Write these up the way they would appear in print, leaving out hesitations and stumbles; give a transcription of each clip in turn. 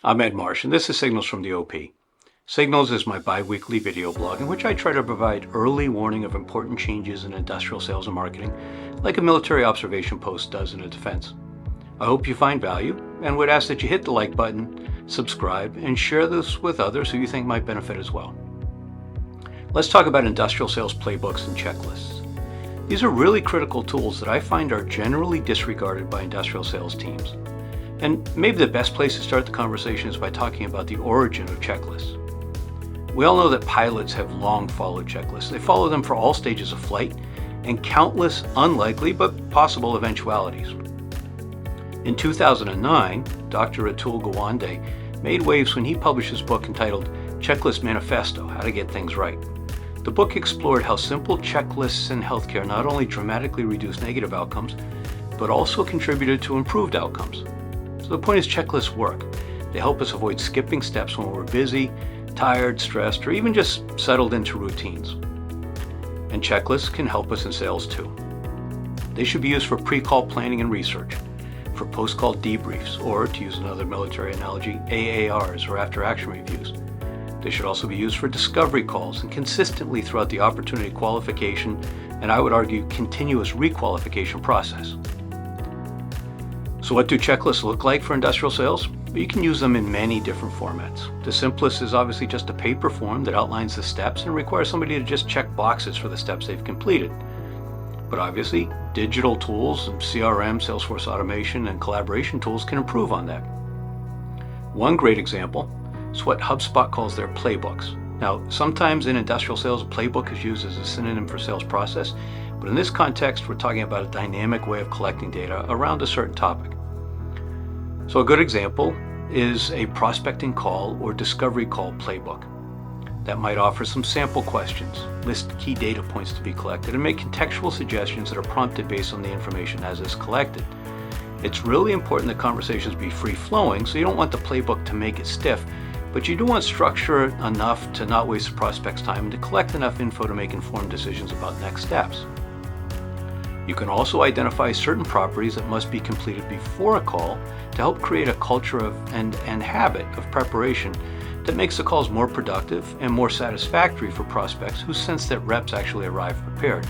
I'm Ed Marsh, and this is Signals from the OP. Signals is my bi-weekly video blog in which I try to provide early warning of important changes in industrial sales and marketing, like a military observation post does in a defense. I hope you find value, and would ask that you hit the like button, subscribe, and share this with others who you think might benefit as well. Let's talk about industrial sales playbooks and checklists. These are really critical tools that I find are generally disregarded by industrial sales teams. And maybe the best place to start the conversation is by talking about the origin of checklists. We all know that pilots have long followed checklists. They follow them for all stages of flight and countless unlikely but possible eventualities. In 2009, Dr. Atul Gawande made waves when he published his book entitled Checklist Manifesto: How to Get Things Right. The book explored how simple checklists in healthcare not only dramatically reduce negative outcomes, but also contributed to improved outcomes. So the point is, checklists work. They help us avoid skipping steps when we're busy, tired, stressed, or even just settled into routines. And checklists can help us in sales too. They should be used for pre-call planning and research, for post-call debriefs, or to use another military analogy, AARs, or after-action reviews. They should also be used for discovery calls and consistently throughout the opportunity qualification, and I would argue continuous re-qualification process. So what do checklists look like for industrial sales? You can use them in many different formats. The simplest is obviously just a paper form that outlines the steps and requires somebody to just check boxes for the steps they've completed. But obviously, digital tools, CRM, Salesforce automation, and collaboration tools can improve on that. One great example is what HubSpot calls their Playbooks. Now, sometimes in industrial sales, a playbook is used as a synonym for sales process, but in this context, we're talking about a dynamic way of collecting data around a certain topic. So a good example is a prospecting call or discovery call playbook that might offer some sample questions, list key data points to be collected, and make contextual suggestions that are prompted based on the information as is collected. It's really important that conversations be free-flowing, so you don't want the playbook to make it stiff, but you do want structure enough to not waste the prospect's time and to collect enough info to make informed decisions about next steps. You can also identify certain properties that must be completed before a call to help create a culture of and habit of preparation that makes the calls more productive and more satisfactory for prospects who sense that reps actually arrive prepared.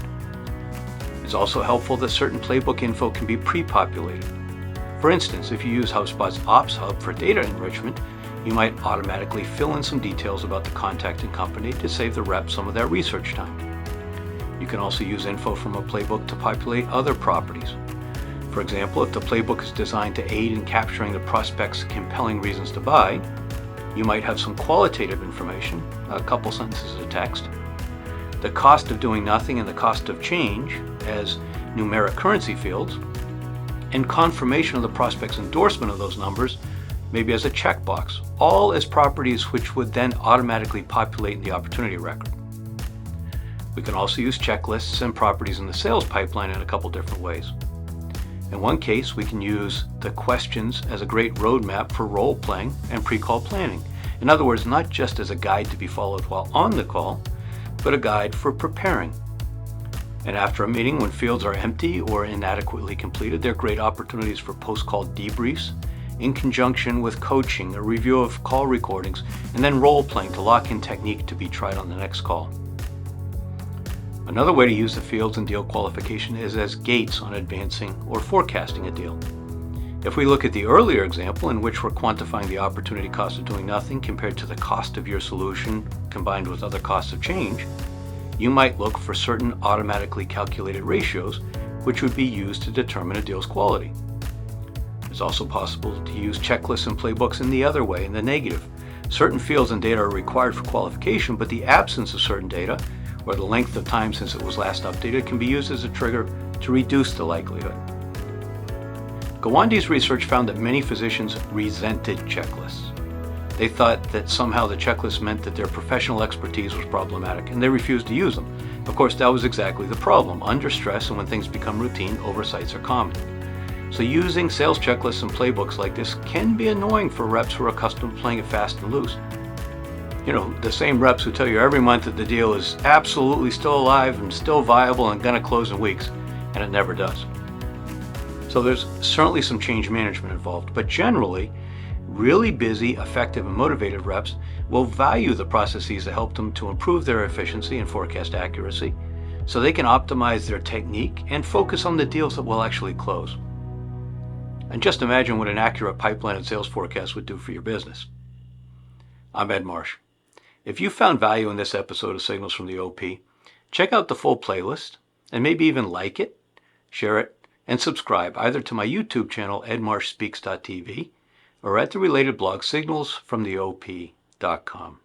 It's also helpful that certain playbook info can be pre-populated. For instance, if you use HubSpot's Ops Hub for data enrichment, you might automatically fill in some details about the contact and company to save the rep some of their research time. You can also use info from a playbook to populate other properties. For example, if the playbook is designed to aid in capturing the prospect's compelling reasons to buy, you might have some qualitative information, a couple sentences of text, the cost of doing nothing and the cost of change as numeric currency fields, and confirmation of the prospect's endorsement of those numbers, maybe as a checkbox, all as properties which would then automatically populate in the opportunity record. We can also use checklists and properties in the sales pipeline in a couple different ways. In one case, we can use the questions as a great roadmap for role-playing and pre-call planning. In other words, not just as a guide to be followed while on the call, but a guide for preparing. And after a meeting, when fields are empty or inadequately completed, they're great opportunities for post-call debriefs in conjunction with coaching, a review of call recordings, and then role-playing to lock in technique to be tried on the next call. Another way to use the fields in deal qualification is as gates on advancing or forecasting a deal. If we look at the earlier example in which we're quantifying the opportunity cost of doing nothing compared to the cost of your solution combined with other costs of change, you might look for certain automatically calculated ratios which would be used to determine a deal's quality. It's also possible to use checklists and playbooks in the other way, in the negative. Certain fields and data are required for qualification, but the absence of certain data or the length of time since it was last updated can be used as a trigger to reduce the likelihood. Gawande's research found that many physicians resented checklists. They thought that somehow the checklist meant that their professional expertise was problematic, and they refused to use them. Of course, that was exactly the problem. Under stress and when things become routine, oversights are common. So using sales checklists and playbooks like this can be annoying for reps who are accustomed to playing it fast and loose. You know, the same reps who tell you every month that the deal is absolutely still alive and still viable and going to close in weeks, and it never does. So there's certainly some change management involved, but generally, Really busy, effective, and motivated reps will value the processes that help them to improve their efficiency and forecast accuracy so they can optimize their technique and focus on the deals that will actually close. And just imagine what an accurate pipeline and sales forecast would do for your business. I'm Ed Marsh. If you found value in this episode of Signals from the OP, check out the full playlist and maybe even like it, share it, and subscribe either to my YouTube channel, edmarshspeaks.tv, or at the related blog, signalsfromtheop.com.